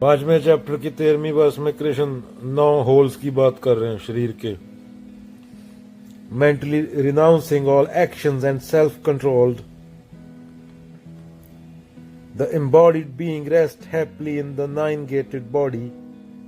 5वें चैप्टर की 13वीं वर्स में कृष्ण 9 होल्स की बात कर रहे हैं शरीर के। Mentally renouncing all actions and self controlled the embodied being rest happily in the nine-gated body,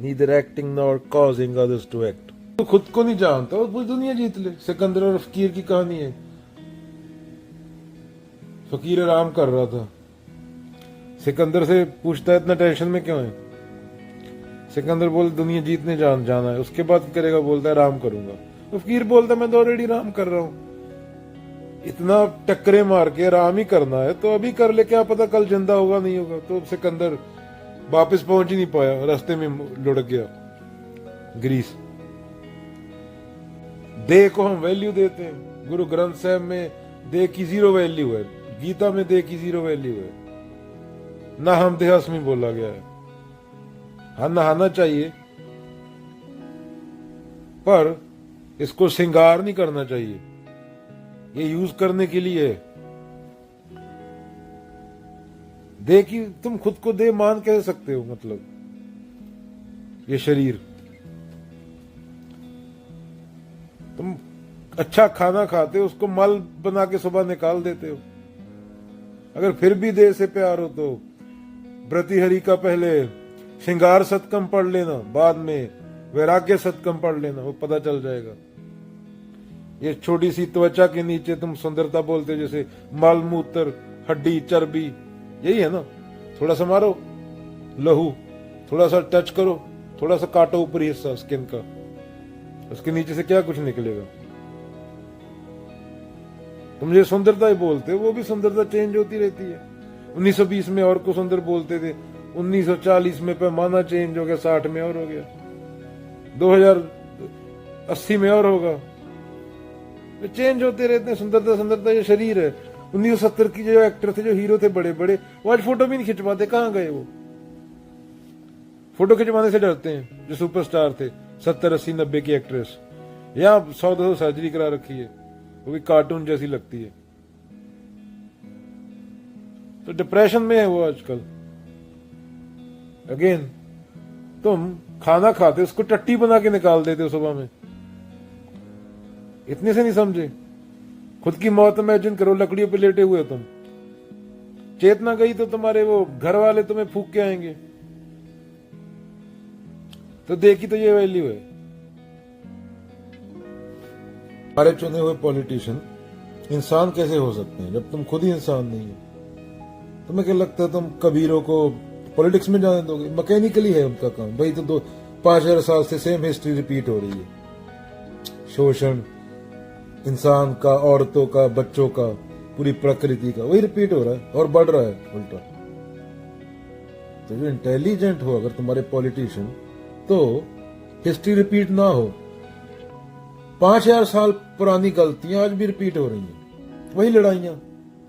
neither acting nor causing others to act। तो खुद को नहीं जानता और पूरी दुनिया जीत ले। सिकंदर और फकीर की कहानी है। फकीर आराम कर रहा था, सिकंदर से पूछता है इतना टेंशन में क्यों है। सिकंदर बोल दुनिया जीतने जाना है। उसके बाद करेगा, बोलता है आराम करूंगा। तो फकीर बोलता है मैं तो ऑलरेडी आराम कर रहा हूं। इतना टक्करे मार के आराम ही करना है तो अभी कर ले, क्या पता कल जिंदा होगा नहीं होगा। तो सिकंदर वापस पहुंच ही नहीं पाया, रास्ते में लुढ़क गया ग्रीस। देह को हम वैल्यू देते हैं। गुरु ग्रंथ साहब में देह की 0 वैल्यू है, गीता में देह की 0 वैल्यू है। ना हम देहास में बोला गया है। हाँ, नहाना चाहिए पर इसको श्रृंगार नहीं करना चाहिए। ये यूज करने के लिए है। देह की तुम खुद को देह मान कह सकते हो, मतलब ये शरीर। तुम अच्छा खाना खाते हो, उसको मल बना के सुबह निकाल देते हो। अगर फिर भी देह से प्यार हो तो प्रतिहरि का पहले श्रृंगार सतकम पढ़ लेना, बाद में वैराग्य सतकम पढ़ लेना, वो पता चल जाएगा। ये छोटी सी त्वचा के नीचे तुम सुंदरता बोलते हो, जैसे मल मूत्र हड्डी चर्बी, यही है ना। थोड़ा सा मारो लहू, थोड़ा सा टच करो, थोड़ा सा काटो ऊपरी हिस्सा स्किन का, उसके नीचे से क्या कुछ निकलेगा। तुम ये सुंदरता ही बोलते हो, वो भी सुंदरता चेंज होती रहती है। 1920 में और को सुंदर बोलते थे, 1940 में पैमाना चेंज हो गया, 60 में और हो गया, 2080 में और होगा। चेंज होते रहते हैं। सुंदरता सुंदरता ये शरीर है। 1970 की जो एक्टर थे, जो हीरो थे बड़े बड़े, वो आज फोटो भी नहीं खिंचवाते। कहां गए वो? फोटो खिंचवाने से डरते हैं। जो सुपरस्टार थे 70 80 90 की एक्ट्रेस, यहाँ 100-200 सर्जरी करा रखी है, वो भी कार्टून जैसी लगती है। तो डिप्रेशन में है वो आजकल। अगेन तुम खाना खाते उसको टट्टी बना के निकाल देते हो सुबह में। इतने से नहीं समझे। खुद की मौत इमेजिन करो, लकड़ियों पे लेटे हुए तुम, चेतना गई तो तुम्हारे वो घर वाले तुम्हें फूंक के आएंगे। तो देखी तो ये वैल्यू है। हमारे चुने हुए पॉलिटिशियन इंसान कैसे हो सकते हैं जब तुम खुद ही इंसान नहीं हो? तुम्हें क्या लगता है तुम कबीरों को पॉलिटिक्स में जाने दोगे? मैकेनिकली है उनका काम। भाई तो 5000 साल से सेम हिस्ट्री रिपीट हो रही है। शोषण इंसान का, औरतों का, बच्चों का, पूरी प्रकृति का, वही रिपीट हो रहा है और बढ़ रहा है उल्टा। तो जो इंटेलिजेंट हो अगर तुम्हारे पॉलिटिशियन, तो हिस्ट्री रिपीट ना हो। 5000 साल पुरानी गलतियां आज भी रिपीट हो रही हैं। वही लड़ाइयां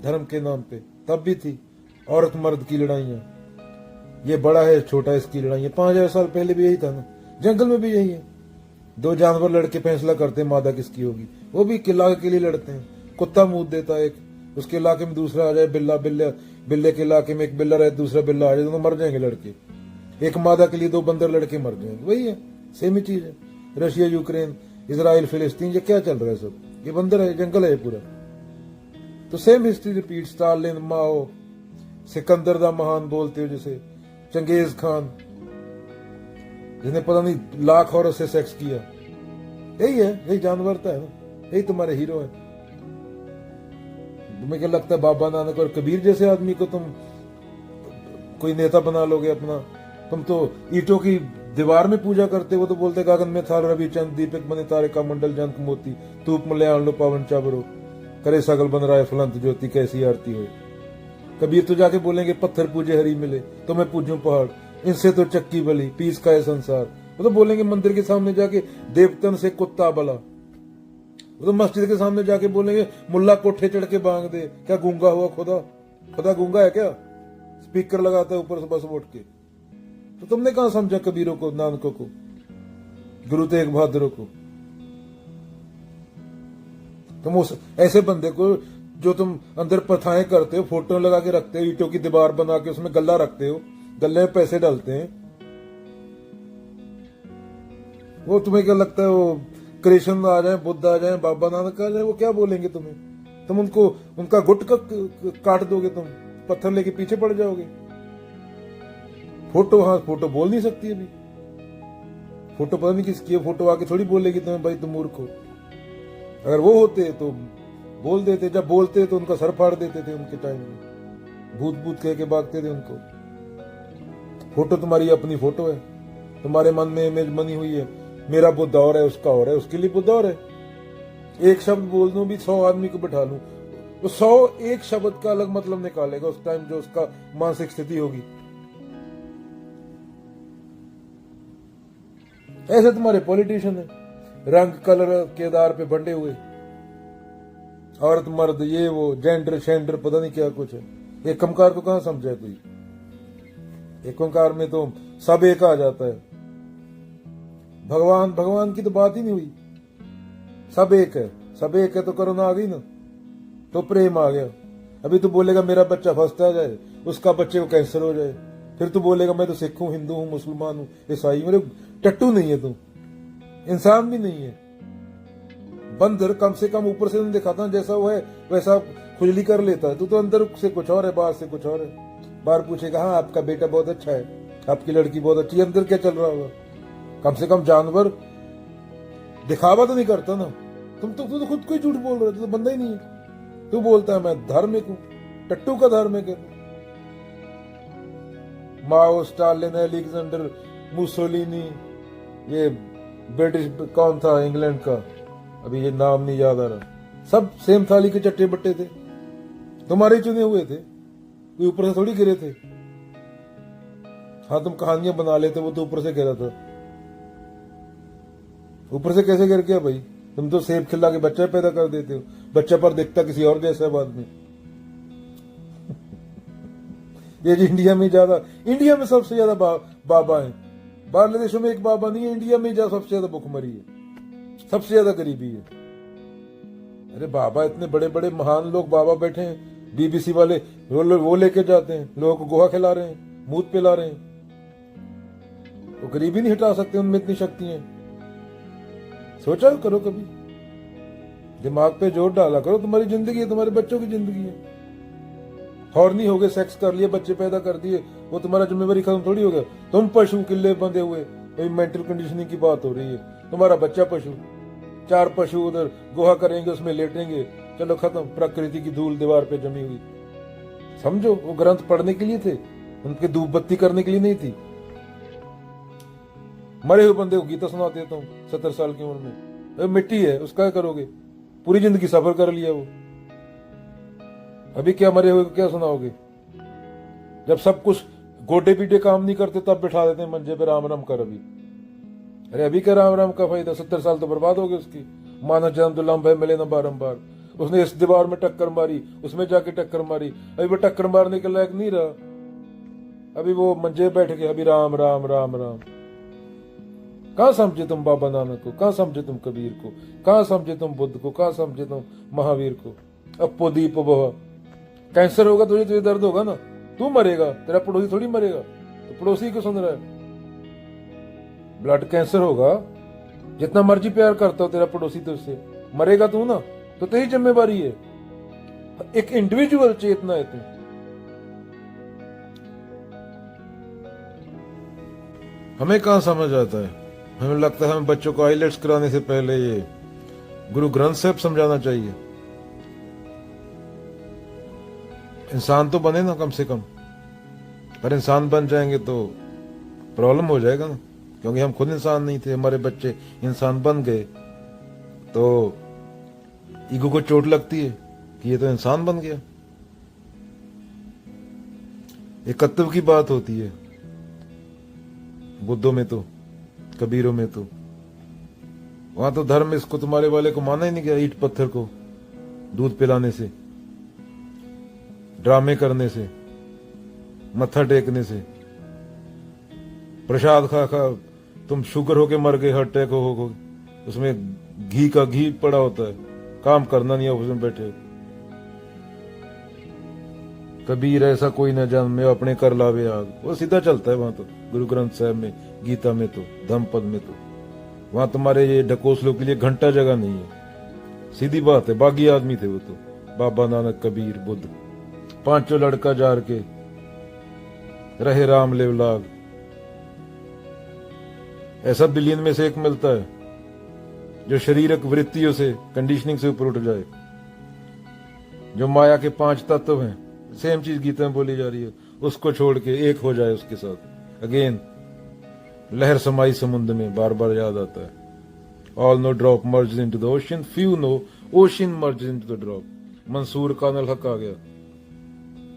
धर्म के नाम पे तब भी थी। औरत मर्द की लड़ाइयां, ये बड़ा है छोटा इसकी लड़ाइयां 5000 साल पहले भी यही था ना। जंगल में भी यही है। 2 जानवर लड़के फैसला करते हैं मादा किसकी होगी, वो भी किला के लिए लड़ते हैं। कुत्ता मुंह देता है एक, उसके इलाके में दूसरा आ जाए, बिल्ले के इलाके में एक बिल्ला रहे, दूसरा बिल्ला आ जाए, दोनों मर जाएंगे लड़के। एक मादा के लिए 2 बंदर लड़के मर जाएंगे। वही है, सेम ही चीज है। रशिया यूक्रेन, इसराइल फिलिस्तीन, ये क्या चल रहा है सब? ये बंदर है, जंगल है पूरा। तो सेम हिस्ट्री रिपीट। स्टालिन, माओ, सिकंदर दा महान बोलते हो जैसे, चंगेज खान जिसने पता नहीं लाख औरत से सेक्स किया। यही है, यही जानवरता है ना। यही तुम्हारे हीरो है। तुम्हें क्या लगता है बाबा नानक और कबीर जैसे आदमी को तुम कोई नेता बना लोगे अपना? तुम तो ईंटों की दीवार में पूजा करते हो। तो बोलते गगन में थाल रवि चंद, दीपक बने तारे का मंडल, जंक मोती, धूप मल्याण लो पावन चाबरो, करे सगल बन रहा है फलंत ज्योति, कैसी आरती हो। कबीर तो जाके बोलेंगे पत्थर पूजे हरी मिले, तो मैं पूजूं पहाड़, इनसे तो चक्की बली, पीस का है संसार। वो तो बोलेंगे मंदिर के सामने जाके देवतन से कुत्ता बला। वो तो मस्जिद के सामने जाके बोलेंगे मुल्ला कोठे चढ़ के बांग दे, क्या गूंगा हुआ खुदा? खुदा गूंगा है क्या? स्पीकर लगाता है ऊपर से बस उठ के। तो तुमने कहां समझा कबीरों को, नानकों को, गुरु तेग बहादुरों को? तुम उस ऐसे बंदे को जो तुम अंदर प्रथाएं करते हो, फोटो लगा के रखते हो, ईंटों की दीवार बना के उसमें गल्ला रखते हो, गले में पैसे डालते हैं, वो तुम्हें क्या लगता है, वो कृष्ण आ जाए, बुद्ध आ जाए, बाबा नानक आ जाए, वो क्या बोलेंगे तुम्हें? तुम उनको उनका गुट काट दोगे, तुम पत्थर लेके पीछे पड़ जाओगे। फोटो, हाँ फोटो बोल नहीं सकती अभी, फोटो पता नहीं किसकी है, फोटो आके थोड़ी बोलेगी तुम्हें भाई तुम मूर्ख हो। अगर वो होते तो बोल देते, जब बोलते तो उनका सर फाड़ देते थे उनके टाइम में, भूत भूत कह के भागते थे उनको। फोटो तुम्हारी अपनी फोटो है, तुम्हारे मन में इमेज बनी हुई है, मेरा बुद्ध और है, उसका और है, उसके लिए बुद्ध और है। एक शब्द बोल दूं भी 100 आदमी को बैठा लूं तो 100 एक शब्द का अलग मतलब निकालेगा उस टाइम, जो उसका मानसिक स्थिति होगी। ऐसे तुम्हारे पॉलिटिशियन है, रंग कलर के आधार पे बंटे हुए, औरत मर्द, ये वो जेंडर शेंडर पता नहीं क्या कुछ है। एक कंकार को कहां समझा कोई? एक कंकार में तो सब एक आ जाता है। भगवान, भगवान की तो बात ही नहीं हुई। सब एक है, सब एक है तो कोरोना आ गई ना, तो प्रेम आ गया। अभी तू बोलेगा मेरा बच्चा फर्स्ट आ जाए, उसका बच्चे को कैंसर हो जाए, फिर तू बोलेगा मैं तो सिख हूं, हिंदू हूं, मुसलमान हूं, ईसाई। मेरे टट्टू नहीं है तू, इंसान भी नहीं है। बंदर कम से कम ऊपर से नहीं दिखाता, जैसा वो है वैसा खुजली कर लेता है। तू तो अंदर से कुछ और है, बाहर से कुछ और है। बाहर पूछेगा हाँ आपका बेटा बहुत अच्छा है, आपकी लड़की बहुत अच्छी है, अंदर क्या चल रहा होगा? कम से कम जानवर दिखावा तो नहीं करता ना। तुम तो खुद को ही झूठ बोल रहे हो, तो बंदा ही नहीं है। तू बोलता है मैं धार्मिक हूं, टट्टू का धार्मिक है। माओ, स्टालिन, अलेक्जेंडर, मुसोलिनी, ये ब्रिटिश कौन था इंग्लैंड का, अभी ये नाम नहीं याद आ रहा, सब सेम थाली के चट्टे बट्टे थे, तुम्हारे चुने हुए थे, कोई ऊपर से थोड़ी गिरे थे। हाँ तुम कहानियां बना लेते, वो तो ऊपर से गिरा था। ऊपर से कैसे गिर गया भाई? तुम तो सेब खिला के बच्चा पैदा कर देते हो, बच्चा पर दिखता किसी और जैसा है बाद में। ये इंडिया में ज्यादा, इंडिया में सबसे ज्यादा बाबा है। बाहर देशों में एक बाबा नहीं है, इंडिया में सबसे ज्यादा भुखमरी है, सबसे ज्यादा गरीबी है। अरे बाबा, इतने बड़े बड़े महान लोग बाबा बैठे हैं, बीबीसी वाले वो लेके जाते हैं, लोगों को गोहा खिला रहे हैं, मूत पिला रहे हैं। वो गरीबी नहीं हटा सकते, उनमें इतनी शक्ति है। सोचा करो कभी, दिमाग पे जोर डाला करो। तुम्हारी जिंदगी है, तुम्हारे बच्चों की जिंदगी है। हॉर्नी हो गए, सेक्स कर लिए, बच्चे पैदा कर दिए, वो तुम्हारा जिम्मेवारी खत्म थोड़ी हो गया। तुम पशु किले बंधे हुए, मेंटल कंडीशनिंग की बात हो रही है। तुम्हारा बच्चा पशु, 4 पशु उधर गोहा करेंगे, उसमें लेटेंगे, चलो खत्म। प्रकृति की धूल दीवार पे जमी हुई। समझो, वो ग्रंथ पढ़ने के लिए थे, उनके धूप बत्ती करने के लिए नहीं थी। मरे हुए बंदे को गीता सुनाते तुम 70 साल की उम्र में, मिट्टी है उसका क्या करोगे? पूरी जिंदगी सफर कर लिया वो, अभी क्या मरे हुए को क्या सुनाओगे? जब सब कुछ गोटे पीटे काम नहीं करते तब बिठा देते हैं मंजे पे, राम राम कर अभी। अरे अभी क्या राम राम का फायदा? 70 साल तो बर्बाद हो गए उसकी। मानव जन्म तो लंब है, मिले ना बारंबार। उसने इस दीवार में टक्कर मारी, उसमें जाके टक्कर मारी, अभी वो टक्कर मारने के लायक नहीं रहा। अभी वो मंजे बैठ गए, अभी राम राम राम राम। कहां समझे तुम बाबा नानक को? कहां समझे तुम कबीर को? कहां समझे तुम बुद्ध को? कहां समझे तुम महावीर को? अपो दीप बहा। कैंसर होगा तुझे तो ये दर्द होगा ना, तू मरेगा, तेरा पड़ोसी थोड़ी मरेगा। तो पड़ोसी को सुन रहा है? ब्लड कैंसर होगा, जितना मर्जी प्यार करता हो तेरा पड़ोसी तुझसे, मरेगा तू ना, तो तेरी जिम्मेवारी है। एक इंडिविजुअल चेतना है तू। हमें कहां समझ आता है? हमें लगता है हमें बच्चों को आईलेट्स कराने से पहले ये गुरु ग्रंथ साहब समझाना चाहिए। इंसान तो बने ना कम से कम, पर इंसान बन जाएंगे तो प्रॉब्लम हो जाएगा ना, क्योंकि हम खुद इंसान नहीं थे, हमारे बच्चे इंसान बन गए तो ईगो को चोट लगती है कि ये तो इंसान बन गया। एकत्व की बात होती है बुद्धों में तो, कबीरों में तो। वहां तो धर्म इसको तुम्हारे वाले को माना ही नहीं गया। ईट पत्थर को दूध पिलाने से, ड्रामे करने से, मत्था टेकने से, प्रसाद खा खा तुम शुगर होके मर गए, हार्ट अटैक हो, उसमें घी का घी पड़ा होता है, काम करना नहीं है, ऑफिस में बैठे। कबीर ऐसा कोई न जन्मे अपने कर लावे आग, वो सीधा चलता है वहां तो, गुरु ग्रंथ साहब में, गीता में तो, धम्म पद में तो। वहां तुम्हारे ये ढकोसलों के लिए घंटा जगह नहीं है। सीधी बात है, बागी आदमी थे वो तो, बाबा नानक, कबीर, बुद्ध, पांचों लड़का जार के रहे राम लेवलाग। ऐसा बिलियन में से एक मिलता है जो शरीरक वृत्तियों से, कंडीशनिंग से ऊपर उठ जाए, जो माया के 5 तत्व हैं, सेम चीज गीता में बोली जा रही है, उसको छोड़ के एक हो जाए उसके साथ। अगेन लहर समाई समुद्र में, बार बार याद आता है। All know drop merge into the ocean, few know ocean merge into the drop. Mansoor कानल हक आ गया,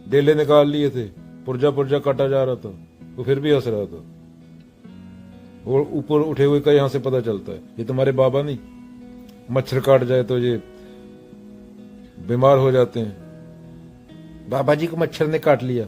डेले निकाल लिए थे, पुर्जा पुर्जा काटा जा रहा था, वो फिर भी हंस रहा था। वो ऊपर उठे हुए का यहां से पता चलता है, ये तुम्हारे बाबा नहीं। मच्छर काट जाए तो ये बीमार हो जाते हैं, बाबा जी को मच्छर ने काट लिया।